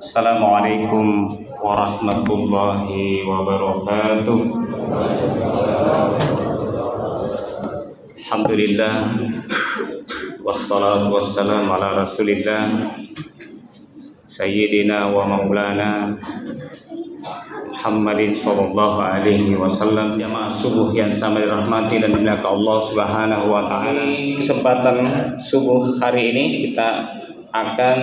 Assalamualaikum warahmatullahi wabarakatuh. Alhamdulillah, wassalatu wassalamu ala rasulillah Sayyidina wa maulana Muhammadin sallallahu alaihi wasallam. Jamaah subuh yang sama dirahmati dan dimuliakan Allah subhanahu wa ta'ala, kesempatan subuh hari ini kita akan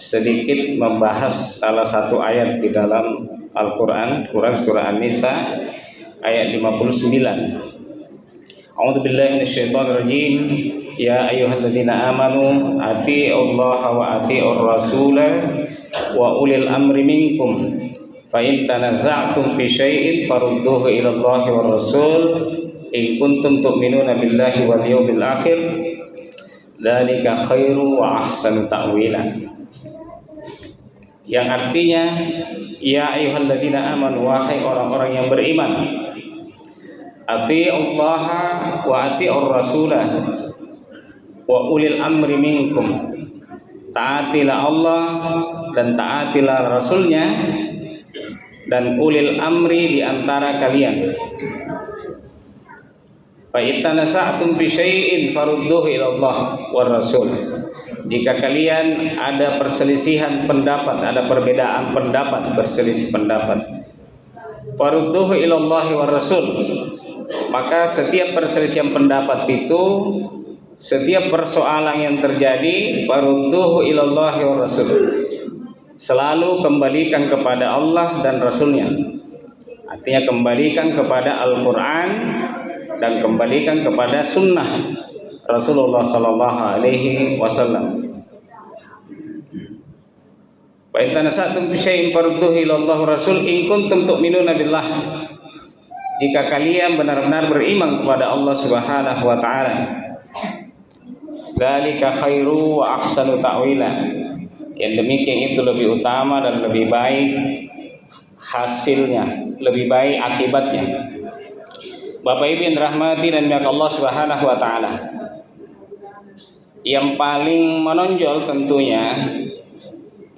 sedikit membahas salah satu ayat di dalam Al-Quran, surah An-Nisa ayat 59. A'udzu billahi minasyaitonir rajim. Ya ayyuhalladzina amanu atiiullaha wa atiiur rasula wa ulil amri minkum fa in tanaza'tum fi syai'in farudduhu ila Allahi war rasul in kuntum tu'minuna billahi wal yawmil akhir dzalika khairu wa ahsanu ta'wila. Yang artinya, ya ayyuhalladzina amanu, wahai orang-orang yang beriman, atiiullaha wa atiiur rasulah wa ulil amri minkum, taatilah Allah dan taatilah rasulnya dan ulil amri di antara kalian. Fa itanasa'tum bi syai'in farudduhu ila Allah war rasul. Jika kalian ada perselisihan pendapat, ada perbedaan pendapat, berselisih pendapat, farudduhu ila Allah war rasul, maka setiap perselisihan pendapat itu, setiap persoalan yang terjadi, farudduhu ila Allah war rasul, selalu kembalikan kepada Allah dan Rasulnya. Artinya kembalikan kepada Al-Quran dan kembalikan kepada sunnah Rasulullah sallallahu alaihi wasallam. Wa in tanasa'tum fi syai'in farudduhu ila Allah rasul in kuntum tu'minuna billah. Jika kalian benar-benar beriman kepada Allah Subhanahu wa taala. Dzalika khairu wa ahsanu ta'wila. Yang demikian itu lebih utama dan lebih baik hasilnya, lebih baik akibatnya. Bapak Ibu yang dirahmati dan dimuliakan Allah Subhanahu wa taala, yang paling menonjol tentunya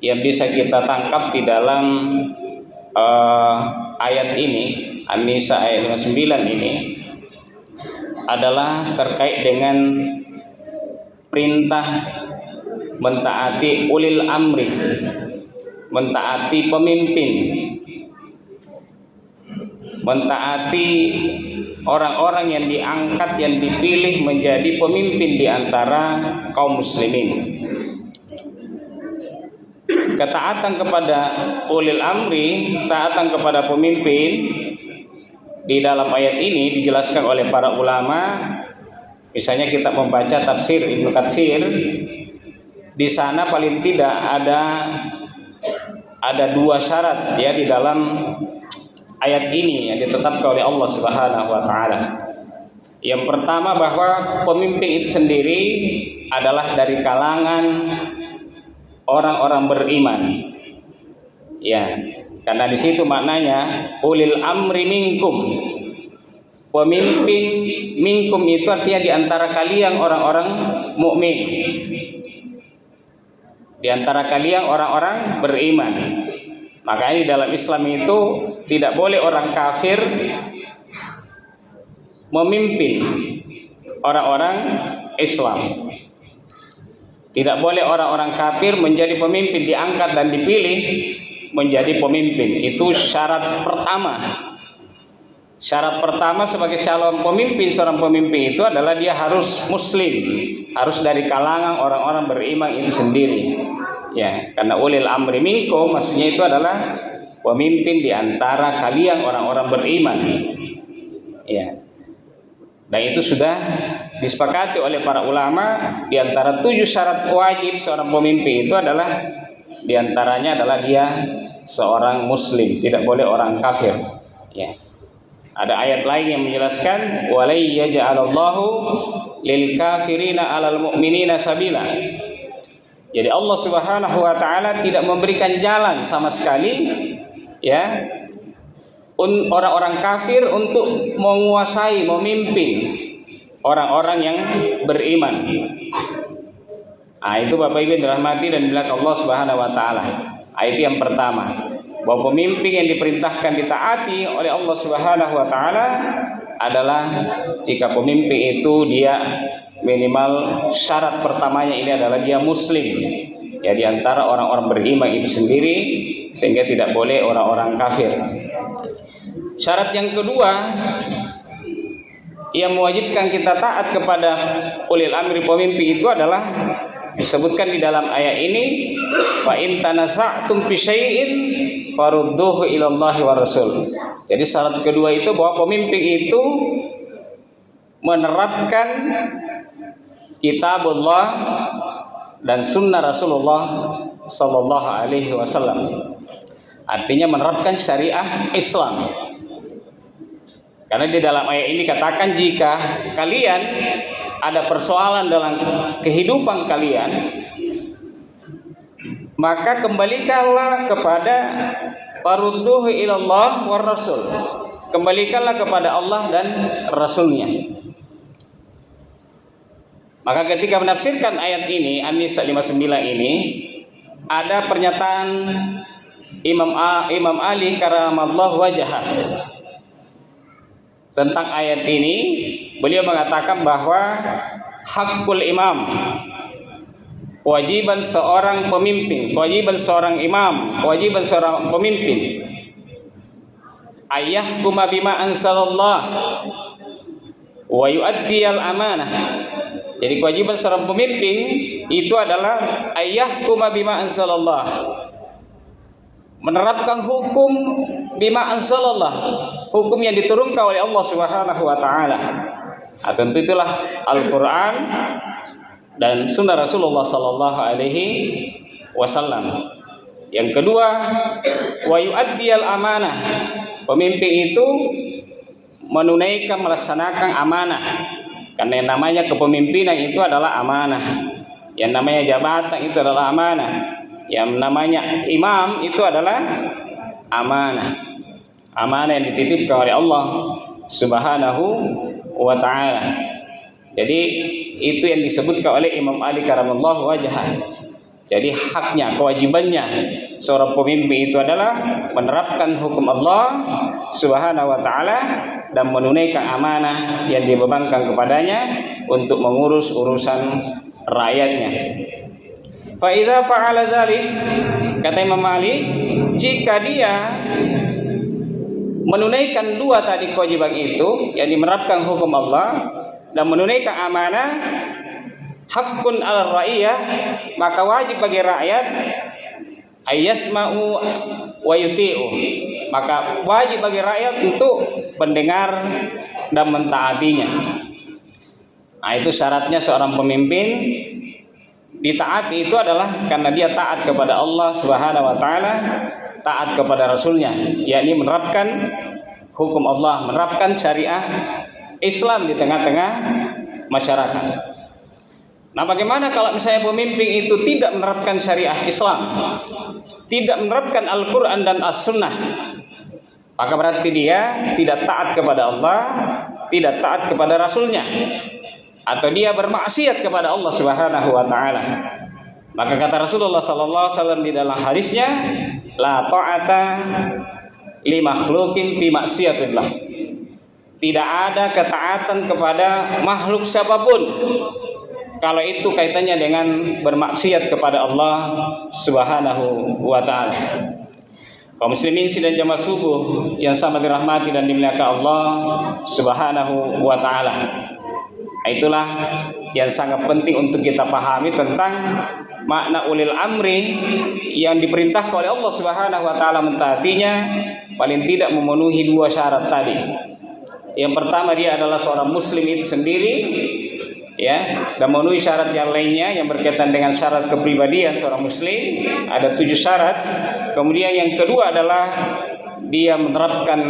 yang bisa kita tangkap di dalam ayat ini, An-Nisa ayat 59 ini, adalah terkait dengan perintah mentaati ulil amri, mentaati pemimpin, mentaati orang-orang yang diangkat, yang dipilih menjadi pemimpin di antara kaum muslimin. Ketaatan kepada ulil amri, taatan kepada pemimpin, di dalam ayat ini dijelaskan oleh para ulama. Misalnya kita membaca tafsir Ibnu Katsir, di sana paling tidak ada dua syarat ya di dalam ayat ini yang ditetapkan oleh Allah Subhanahu wa taala. Yang pertama, bahwa pemimpin itu sendiri adalah dari kalangan orang-orang beriman. Ya, karena di situ maknanya ulil amri minkum. Pemimpin minkum itu artinya di antara kalian orang-orang mukmin. Di antara kalian orang-orang beriman. Makanya di dalam Islam itu tidak boleh orang kafir memimpin orang-orang Islam. Tidak boleh orang-orang kafir menjadi pemimpin, diangkat dan dipilih menjadi pemimpin. Itu syarat pertama. Syarat pertama sebagai calon pemimpin, seorang pemimpin itu adalah dia harus muslim, harus dari kalangan orang-orang beriman itu sendiri. Ya, karena ulil amri minkum maksudnya itu adalah pemimpin di antara kalian orang-orang beriman. Ya. Dan itu sudah disepakati oleh para ulama, di antara 7 syarat wajib seorang pemimpin itu adalah, di antaranya adalah dia seorang muslim, tidak boleh orang kafir. Ya. Ada ayat lain yang menjelaskan walai yaj'alallahu lil kafirina 'alal mu'minina sabila. Jadi Allah Subhanahu wa taala tidak memberikan jalan sama sekali ya orang-orang kafir untuk menguasai, memimpin orang-orang yang beriman. Itu Bapak Ibu yang dirahmati dan dimuliakan Allah Subhanahu wa taala. Itu yang pertama, bahwa pemimpin yang diperintahkan ditaati oleh Allah Subhanahu wa taala adalah jika pemimpin itu dia minimal syarat pertamanya ini adalah dia muslim. Ya, di antara orang-orang beriman itu sendiri, sehingga tidak boleh orang-orang kafir. Syarat yang kedua yang mewajibkan kita taat kepada ulil amri pemimpin itu adalah disebutkan di dalam ayat ini, fa in tanaza'tum fi syai'in farudduhu ila Allah wa Rasul. Jadi syarat kedua itu bahwa pemimpin itu menerapkan kitabullah dan sunnah Rasulullah sallallahu alaihi wasallam. Artinya menerapkan syariah Islam. Karena di dalam ayat ini katakan, jika kalian ada persoalan dalam kehidupan kalian, maka kembalikanlah kepada farudduhu ilallah war rasul. Kembalikanlah kepada Allah dan Rasulnya. Maka ketika menafsirkan ayat ini, An-Nisa 59 ini, ada pernyataan Imam Ali karamallahu wajhah tentang ayat ini. Beliau mengatakan bahwa hakul imam, kewajiban seorang pemimpin, kewajiban seorang imam, kewajiban seorang pemimpin, ayyahkuma bima anzalallah wa yu'addiyal amanah. Jadi kewajiban seorang pemimpin itu adalah ayyahkuma bima anzalallah, menerapkan hukum bima anzalallah, hukum yang diturunkan oleh Allah Subhanahu wa taala. Tentu itulah Al-Qur'an dan sunnah Rasulullah sallallahu alaihi wasallam. Yang kedua, wa yu'addiyal amanah. Pemimpin itu menunaikan, melaksanakan amanah. Karena yang namanya kepemimpinan itu adalah amanah. Yang namanya jabatan itu adalah amanah. Yang namanya imam itu adalah amanah. Amanah yang dititipkan oleh Allah Subhanahu wa ta'ala. Jadi itu yang disebutkan oleh Imam Ali karamallahu wajhah. Jadi haknya, kewajibannya seorang pemimpin itu adalah menerapkan hukum Allah Subhanahu wa ta'ala dan menunaikan amanah yang dibebankan kepadanya untuk mengurus urusan rakyatnya. Fa idza fa'ala dzalik, kata Imam Ali, jika dia menunaikan dua tadi kewajiban itu, yang menerapkan hukum Allah dan menunaikan amanah, hakun ala ra'iyah, maka wajib bagi rakyat ayyasma'u wa yuti'u, maka wajib bagi rakyat untuk mendengar dan mentaatinya. Nah, itu syaratnya seorang pemimpin ditaati itu adalah karena dia taat kepada Allah Subhanahu wa taala, taat kepada Rasulnya, yakni menerapkan hukum Allah, menerapkan syariah Islam di tengah-tengah masyarakat. Nah, bagaimana kalau misalnya pemimpin itu tidak menerapkan syariah Islam, tidak menerapkan Al-Quran dan As-Sunnah? Maka berarti dia tidak taat kepada Allah, tidak taat kepada Rasulnya, atau dia bermaksiat kepada Allah Subhanahu wa taala. Maka kata Rasulullah sallallahu alaihi wasallam di dalam hadisnya, la ta'ata li makhluqin fi maksiatillah. Tidak ada ketaatan kepada makhluk siapapun kalau itu kaitannya dengan bermaksiat kepada Allah Subhanahu wa taala. Kaum muslimin sidang jamaah subuh yang sama dirahmati dan dimuliakan Allah Subhanahu wa taala. Itulah yang sangat penting untuk kita pahami tentang makna ulil amri yang diperintahkan oleh Allah Subhanahu wa taala mentaatinya, paling tidak memenuhi dua syarat tadi. Yang pertama, dia adalah seorang muslim itu sendiri, ya, dan memenuhi syarat yang lainnya yang berkaitan dengan syarat kepribadian seorang muslim, ada 7 syarat. Kemudian yang kedua adalah dia menerapkan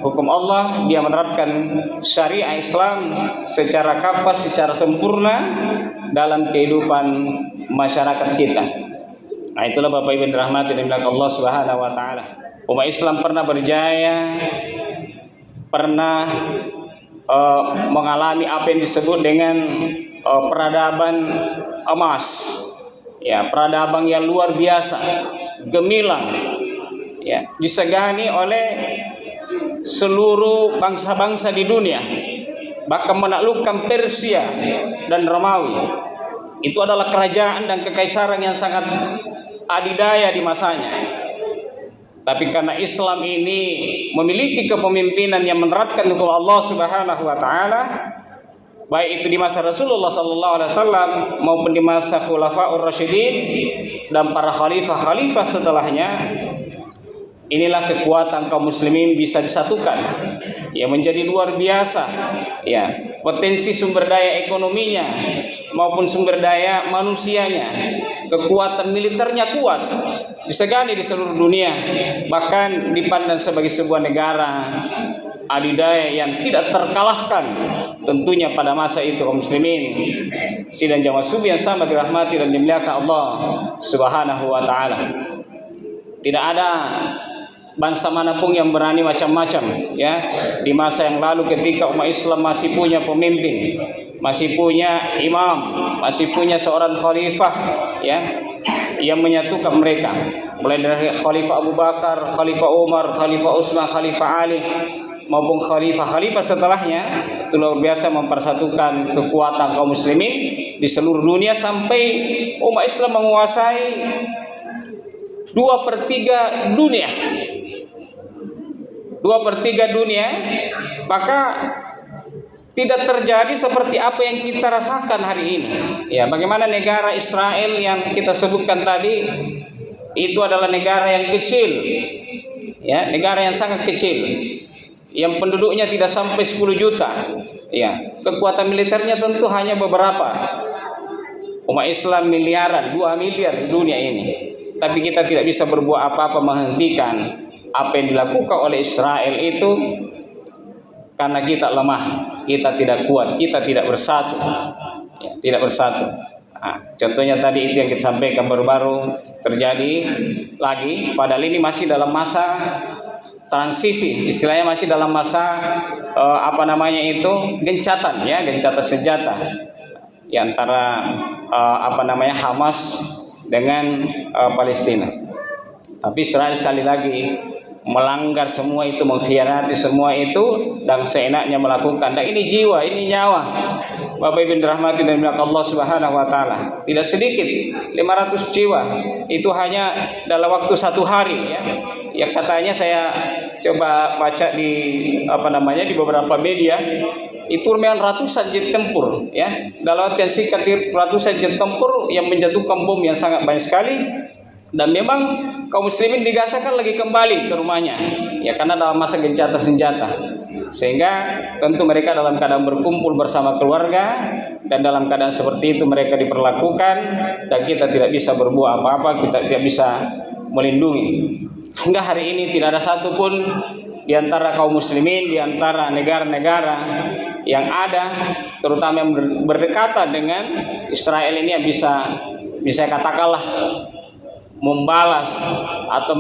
hukum Allah, dia menerapkan syariah Islam secara kafah, secara sempurna dalam kehidupan masyarakat kita. Nah, itulah Bapak Ibu rahmati dan dimuliakan Allah Subhanahu wa taala. Umat Islam pernah berjaya, pernah mengalami apa yang disebut dengan peradaban emas, ya, peradaban yang luar biasa gemilang, ya, disegani oleh seluruh bangsa-bangsa di dunia, bahkan menaklukkan Persia dan Romawi. Itu adalah kerajaan dan kekaisaran yang sangat adidaya di masanya. Tapi karena Islam ini memiliki kepemimpinan yang menerapkan hukum Allah Subhanahu wa taala, baik itu di masa Rasulullah sallallahu alaihi wasallam maupun di masa Khulafaur Rasyidin dan para khalifah-khalifah setelahnya, inilah kekuatan kaum muslimin bisa disatukan, ya, menjadi luar biasa, ya, potensi sumber daya ekonominya maupun sumber daya manusianya, kekuatan militernya kuat, disegani di seluruh dunia, bahkan dipandang sebagai sebuah negara adidaya yang tidak terkalahkan tentunya pada masa itu kaum muslimin. Sidang jamaah subuh yang sama dirahmati dan dimuliakan Allah Subhanahu wa taala. Tidak ada bangsa manapun yang berani macam-macam, ya, di masa yang lalu ketika umat Islam masih punya pemimpin, masih punya imam, masih punya seorang khalifah, ya, yang menyatukan mereka, mulai dari Khalifah Abu Bakar, Khalifah Umar, Khalifah Utsman, Khalifah Ali maupun khalifah-khalifah setelahnya. Itu luar biasa mempersatukan kekuatan kaum muslimin di seluruh dunia sampai umat Islam menguasai 2/3 dunia. 2/3 dunia, maka tidak terjadi seperti apa yang kita rasakan hari ini. Ya, bagaimana negara Israel yang kita sebutkan tadi itu adalah negara yang kecil, ya, negara yang sangat kecil, yang penduduknya tidak sampai 10 juta. Ya, kekuatan militernya tentu hanya beberapa. Umat Islam miliaran, 2 miliar di dunia ini. Tapi kita tidak bisa berbuat apa-apa menghentikan apa yang dilakukan oleh Israel itu, karena kita lemah, kita tidak kuat, kita tidak bersatu, ya, tidak bersatu. Nah, contohnya tadi itu yang kita sampaikan baru-baru terjadi lagi, padahal ini masih dalam masa transisi, istilahnya masih dalam masa gencatan, ya, gencatan senjata, ya, antara Hamas dengan Palestina. Tapi Israel sekali lagi melanggar semua itu, mengkhianati semua itu, dan seenaknya melakukan. Dan ini jiwa, ini nyawa, Bapak Ibu dirahmati dan dimuliakan Allah Subhanahu wa taala. Tidak sedikit, 500 jiwa. Itu hanya dalam waktu 1 hari, ya. Ya, katanya saya coba baca di di beberapa media, itu memang ratusan jet tempur, ya. Dalam waktu yang singkat ratusan jet tempur yang menjatuhkan bom yang sangat banyak sekali. Dan memang kaum muslimin di Gaza kan lagi kembali ke rumahnya, ya, karena dalam masa gencatan senjata, sehingga tentu mereka dalam keadaan berkumpul bersama keluarga, dan dalam keadaan seperti itu mereka diperlakukan, dan kita tidak bisa berbuat apa-apa, kita tidak bisa melindungi. Hingga hari ini tidak ada satupun di antara kaum muslimin, di antara negara-negara yang ada, terutama yang berdekatan dengan Israel ini, yang bisa katakanlah membalas atau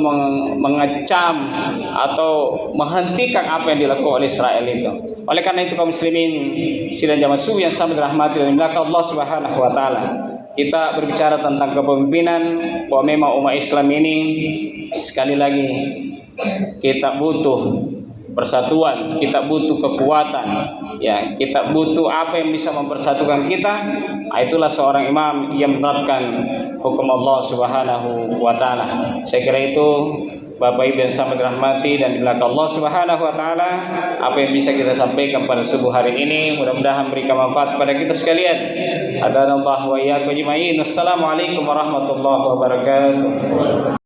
mengecam atau menghentikan apa yang dilakukan oleh Israel itu. Oleh karena itu kaum muslimin sidang jamaah subuh yang sama dirahmati dan dimuliakan Allah Subhanahu wa taala, kita berbicara tentang kepemimpinan, bahwa memang umat Islam ini sekali lagi kita butuh persatuan, kita butuh kekuatan, ya, kita butuh apa yang bisa mempersatukan kita. Itulah seorang imam yang menerapkan hukum Allah Subhanahu wa taala. Saya kira itu Bapak Ibu yang sama dirahmati dan dimuliakan Allah Subhanahu wa taala, apa yang bisa kita sampaikan pada subuh hari ini mudah-mudahan memberikan manfaat kepada kita sekalian. Hadanallahu wa iyyakum ajmain. Assalamualaikum warahmatullahi wabarakatuh.